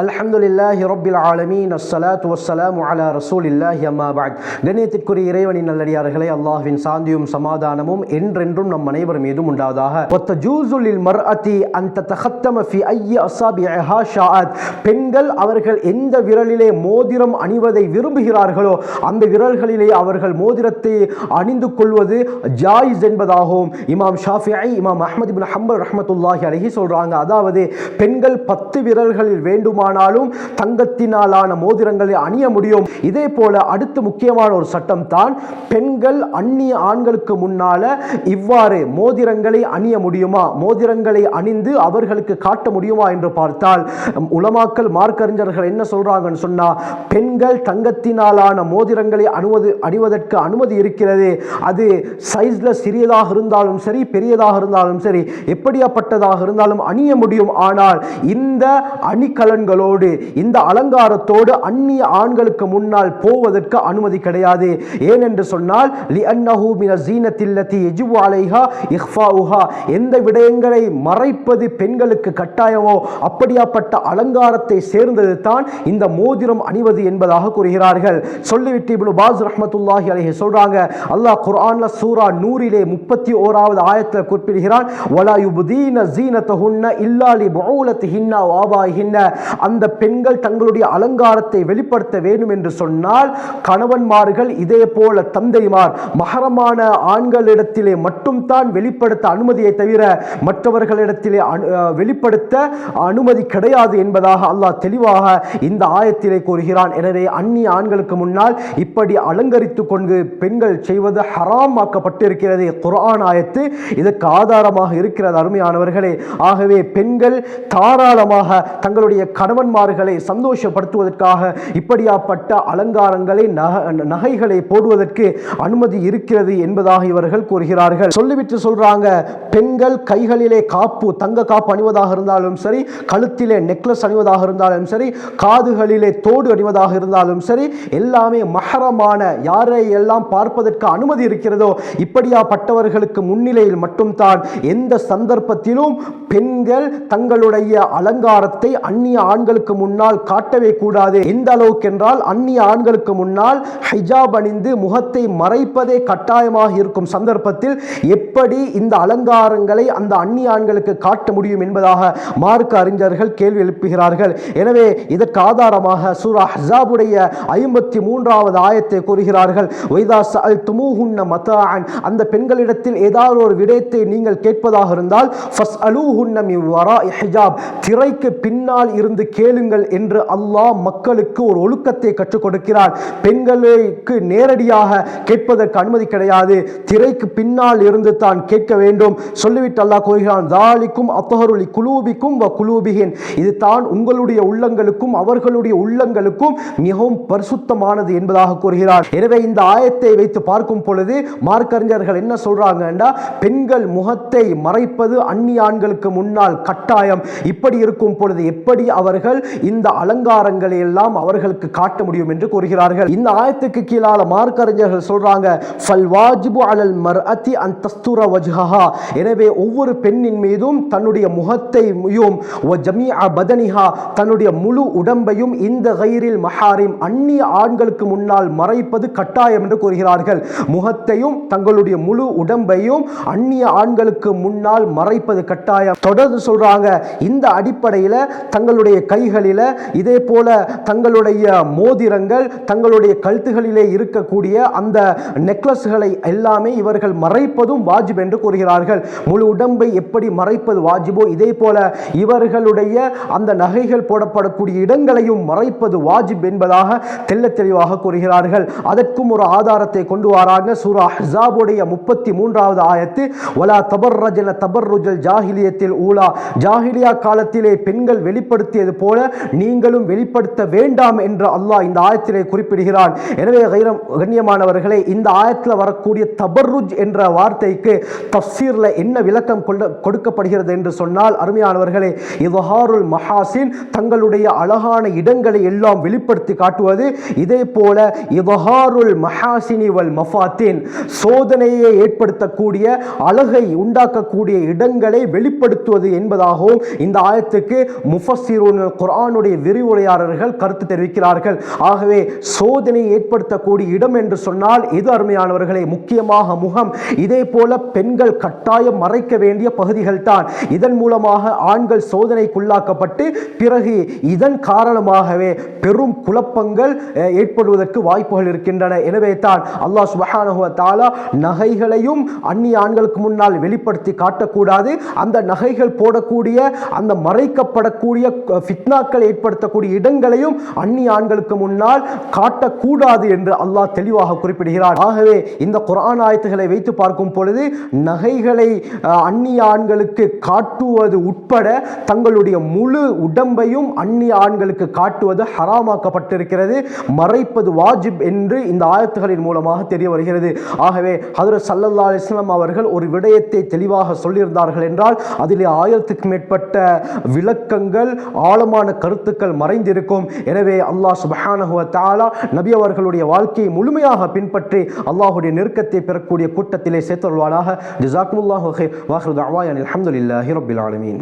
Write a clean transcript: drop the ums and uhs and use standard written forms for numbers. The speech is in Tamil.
அல்ஹம்துலில்லாஹி ரப்பில் ஆலமீன் அஸ்ஸலாத்து வஸ்ஸலாமு அலா ரசூலில்லாஹி அம்மா பஅத். கண்ணியத்திற்குரிய இறைவனின் நல்லடியார்களே, அல்லாஹ்வின் சாந்தியும் சமாதானமும் என்றென்றும் நம் அனைவர் மீதும் உண்டாவதாக. வத்தஜூஸு லில் மர்அத்தி அன் ததகத்தம ஃபி ஐயி அஸாபிஹா ஷாஅத். பெண்கள் அவர்கள் எந்த விரலிலே மோதிரம் அணிவதை விரும்புகிறார்களோ அந்த விரல்களிலே அவர்கள் மோதிரத்தை அணிந்து கொள்வது ஜாயிஸ் என்பதாகவும் இமாம் ஷாஃபிஈ, இமாம் அஹ்மத் இப்னு ஹம்பல் ரஹ்மத்துல்லாஹி அலைஹி சொல்றாங்க. அதாவது பெண்கள் 10 விரல்களில் வேண்டுமா ஆனாலும் தங்கத்தினாலான மோதிரங்களை அணிய முடியும். இதே போல அடுத்து முக்கியமான ஒரு சட்டம் தான், பெண்கள் அந்நிய ஆண்களுக்கு முன்னால இவ்வாறு மோதிரங்களை அணிய முடியுமா, மோதிரங்களை அணிந்து அவர்களுக்கு காட்ட முடியுமா என்று பார்த்தால் உலமாக்கள் மார்க்கறிஞர்கள் என்ன சொல்றாங்கன்னு சொன்னா, பெண்கள் தங்கத்தினாலான மோதிரங்களை அணிவதற்கு அனுமதி இருக்கிறது. அது சைஸ்ல சிறியதாக இருந்தாலும் சரி, பெரியதாக இருந்தாலும் சரி, எப்படியாப்பட்டதாக இருந்தாலும் அணிய முடியும். ஆனால் இந்த அணிகலன்கள் இந்த அலங்காரத்தோடு அந்நிய ஆண்களுக்கு முன்னால் போவதற்கு அனுமதி கிடையாது. ஏனென்று சொன்னால் லிஅன்னஹு மின ஸீனத்தில்லதி யஜிபு அலைஹா இக்ஃபாஉஹா. எந்த விடயங்களை மறைப்பது பெண்களுக்கு கட்டாயமோ அப்படியாப்பட்ட அலங்காரத்தை சேர்ந்தது தான் இந்த மோதிரம் அணிவது என்பதாக கூறுகிறார்கள். சொல்லிவிட்டு இப்னு பாஸ் ரஹ்மத்துல்லாஹி அலைஹி சொல்றாங்க, அல்லாஹ் குர்ஆன்ல சூரா நூரிலே 31வது ஆயத்தில் குறிப்பிடுகிறான், வலா யுப்தீன ஸீனத்தஹுன்ன இல்லா லிபுஊலத்திஹின்ன வ ஆபாயிஹின்ன. அந்த பெண்கள் தங்களுடைய அலங்காரத்தை வெளிப்படுத்த வேண்டும் என்று சொன்னால் கணவன்மார்கள் இதே போல தந்தைமார் மஹரமான ஆண்களிடத்திலே மட்டும் தான் வெளிப்படுத்த அனுமதியை தவிர மற்றவர்களிடத்திலே வெளிப்படுத்த அனுமதி கிடையாது என்பதாக அல்லாஹ் தெளிவாக இந்த ஆயத்திலே கூறுகிறான். எனவே அந்நிய ஆண்களுக்கு முன்னால் இப்படி அலங்கரித்துக் கொண்டு பெண்கள் செய்வது ஹராம் ஆக்கப்பட்டிருக்கிறது. குர்ஆன் ஆயத்து இதற்கு ஆதாரமாக இருக்கிறது அருமையானவர்களே. ஆகவே பெண்கள் தாராளமாக தங்களுடைய கணவன்மார்களை சந்தோஷப்படுத்துவதற்காக இப்படியாப்பட்ட அலங்காரங்களை நகைகளை போடுவதற்கு அனுமதி இருக்கிறது என்பதாக இவர்கள் கூறுகிறார்கள். சொல்லிவிட்டு சொல்றாங்க, பெண்கள் கைகளிலே காப்பு, தங்க காப்பு அணிவதாக இருந்தாலும் சரி, கழுத்திலே நெக்லஸ் அணிவதாக இருந்தாலும் சரி, காதுகளிலே தோடு அணிவதாக இருந்தாலும் சரி, எல்லாமே மஹரமான யாரை எல்லாம் பார்ப்பதற்கு அனுமதி இருக்கிறதோ இப்படியாப்பட்டவர்களுக்கு முன்னிலையில் மட்டும்தான் எந்த சந்தர்ப்பத்திலும் பெண்கள் தங்களுடைய அலங்காரத்தை அந்நிய ஆண்களுக்கு முன்னால் காட்டவே கூடாது. எந்த அளவுக்கு என்றால், அந்நிய ஆண்களுக்கு முன்னால் ஹிஜாப் அணிந்து முகத்தை மறைப்பதே கட்டாயமாக இருக்கும் சந்தர்ப்பத்தில் எப்படி இந்த அலங்காரங்களை அந்த அந்நிய ஆண்களுக்கு காட்ட முடியும் என்பதாக மார்க்க அறிஞர்கள் கேள்வி எழுப்புகிறார்கள். எனவே இதற்கு ஆதாரமாக சூரா அஹ்ஸாபுடைய 53வது ஆயத்தை கூறுகிறார்கள், வைதா சஅல்துமூஹுன்ன மதாஅன். அந்த பெண்களிடத்தில் ஏதாவது ஒரு விடயத்தை நீங்கள் கேட்பதாக இருந்தால் ஃபஸ்அலூஹுன்ன மின் வராஇ ஹிஜாப், திரைக்கு பின்னால் இருந்து கேளுங்கள் என்று அல்லாஹ் மக்களுக்கு ஒரு ஒழுக்கத்தை கற்றுக் கொடுக்கிறார். பெண்களுக்கு நேரடியாக கேட்பதற்கு அனுமதி கிடையாது, திரைக்கு பின்னால் இருந்து தான் கேட்க வேண்டும். சொல்லிவிட்டு அல்லாஹ் கூறுகிறான், ஸாலிகும் அத்ஹரு லிகுலூபிக்கும் வ குலூபிஹின். இது தான் உங்களுடைய உள்ளங்களுக்கும் அவர்களுடைய உள்ளங்களுக்கும் மிகவும் பரிசுத்தமானது என்பதாக கூறுகிறார். எனவே இந்த ஆயத்தை வைத்து பார்க்கும் பொழுது மார்க்கறிஞர்கள் என்ன சொல்றாங்கன்னா, பெண்கள் முகத்தை மறைப்பது அந்நிய ஆண்களுக்கு முன்னால் கட்டாயம். இப்படி இருக்கும் பொழுது எப்படி அவர்கள் இந்த அலங்காரங்களை எல்லாம் அவர்களுக்கு காட்ட முடியும் என்று கூறுகிறார்கள். இந்த ஆயத்துக்கு கீழால மார்க்கறிஞர்கள் சொல்றாங்க, ஃபல் வாஜிபு அலல் மர்அத்தி அன் தஸ்துர வஜ்ஹஹா. எனவே ஒவ்வொரு பெண்ணின் மீதும் தன்னுடைய முகத்தையும் வ ஜமீஅ பதனிஹா, தன்னுடைய முழு உடம்பையும் இந்த கைரில் மஹாரிம், அந்நிய ஆண்களுக்கு முன்னால் மறைப்பது கட்டாயம் என்று கூறுகிறார்கள். முகத்தையும் தங்களுடைய முழு உடம்பையும் அந்நிய ஆண்களுக்கு முன்னால் மறைப்பது கட்டாயம். தொடர்ந்து சொல்றாங்க, இந்த அடிப்படையில் தங்களுடைய கைகளில இதே போல தங்களுடைய மோதிரங்கள், தங்களுடைய கழுத்துகளிலே இருக்கக்கூடிய அந்த நெக்லஸ்களை எல்லாமே இவர்கள் மறைப்பதும் வாஜிப் என்று கூறுகிறார்கள். முழு உடம்பை எப்படி மறைப்பது வாஜிபோ இதே போல இவர்களுடைய அந்த நகைகள் போடப்படக்கூடிய இடங்களையும் மறைப்பது வாஜிப் என்பதாக தெள்ள தெளிவாக கூறுகிறார்கள். அதற்கும் ஒரு ஆதாரத்தை கொண்டு வராங்க. சூரா அஹ்ஸாபுடைய 33வது ஆயத்து, வலா தபர்ரஜன தபர்ருஜல் ஜாஹிலியத்தில் ஊலா. ஜாஹிலியா காலத்திலே பெண்கள் வெளிப்படுத்தியது போல நீங்களும் வெளிப்படுத்த வேண்டாம் என்று அல்லாஹ் இந்த ஆயத்திலே குறிப்பிடுகிறான். எனவே கண்ணியமானவர்களே, இந்த ஆயத்தில் வரக்கூடிய தபர்ருஜ் என்ற வார்த்தைக்கு தஃசீர்ல என்ன விளக்கம் கொடுக்கப்படுகிறது என்று சொன்னால், அருமையானவர்களே, இத்ஹாருல் மஹாசின், தங்களுடைய அழகான இடங்களை எல்லாம் வெளிப்படுத்தி காட்டுவது. இதே போல இத்ஹாருல் மஹாசினி வல் மஃபாத்தின், சோதனையை ஏற்படுத்தக்கூடிய அழகை உண்டாக்கக்கூடிய இடங்களை வெளிப்படுத்துவது என்பதாகவும் இந்த ஆயத்துக்கு முஃபஸ்ஸிரூன் அறிஞர்கள், குர்ஆனுடைய விரிவுரையாளர்கள் கருத்து தெரிவிக்கிறார்கள். ஆகவே சோதனை ஏற்படுத்தக்கூடிய இடம் என்று சொன்னால் இது அருமையானவர்களே முக்கியமாக முகம். இதே போல பெண்கள் கட்டாயம் மறைக்க வேண்டிய பகுதிகள் தான். இதன் மூலமாக ஆண்கள் சோதனைக்குள்ளாக்கப்பட்டு பிறகு இதன் காரணமாகவே பெரும் குழப்பங்கள் ஏற்படுவதற்கு வாய்ப்புகள் இருக்கின்றன. எனவே தான் அல்லாஹ் சுப்ஹானஹு வ தஆலா நகைகளையும் அந்நிய ஆண்களுக்கு முன்னால் வெளிப்படுத்தி காட்டக்கூடாது, அந்த நகைகள் போடக்கூடிய அந்த மறைக்கப்படக்கூடிய ஃபித்னாக்கள் ஏற்படுத்தக்கூடிய இடங்களையும் அந்நிய ஆண்களுக்கு முன்னால் காட்டக்கூடாது என்று அல்லாஹ் தெளிவாக குறிப்பிடுகிறார். ஆகவே இந்த குர்ஆன் ஆயத்துகளை வைத்து பார்க்கும் பொழுது நகைகளை அந்நிய ஆண்களுக்கு காட்டுவது உட்பட தங்களுடைய முழு உடம்பையும் அந்நிய ஆண்களுக்கு காட்டுவது ஹராமாக்கப்பட்டிருக்கிறது, மறைப்பது வாஜிப் என்று இந்த ஆயத்துகளின் மூலமாக தெரிய வருகிறது. ஆகவே ஹஜ்ரத் ஸல்லல்லாஹு அலைஹி வஸல்லம் அவர்கள் ஒரு விடயத்தை தெளிவாக சொல்லியிருந்தார்கள் என்றால் அதிலே 1000க்கும் மேற்பட்ட விளக்கங்கள், ஆழமான கருத்துக்கள் மறைந்திருக்கும். எனவே அல்லாஹ் சுப்ஹானஹு வ தஆலா நபி அவர்களுடைய வாழ்க்கையை முழுமையாக பின்பற்றி அல்லாஹ்வுடைய நெருக்கத்தை பெறக்கூடிய கூட்டத்திலே சேர்த்தருள்வானாக. ஜஸாக்குமுல்லாஹு கைர். வ ஆகிரு தஅவானா அல்ஹம்துலில்லாஹி ரப்பில் ஆலமீன்.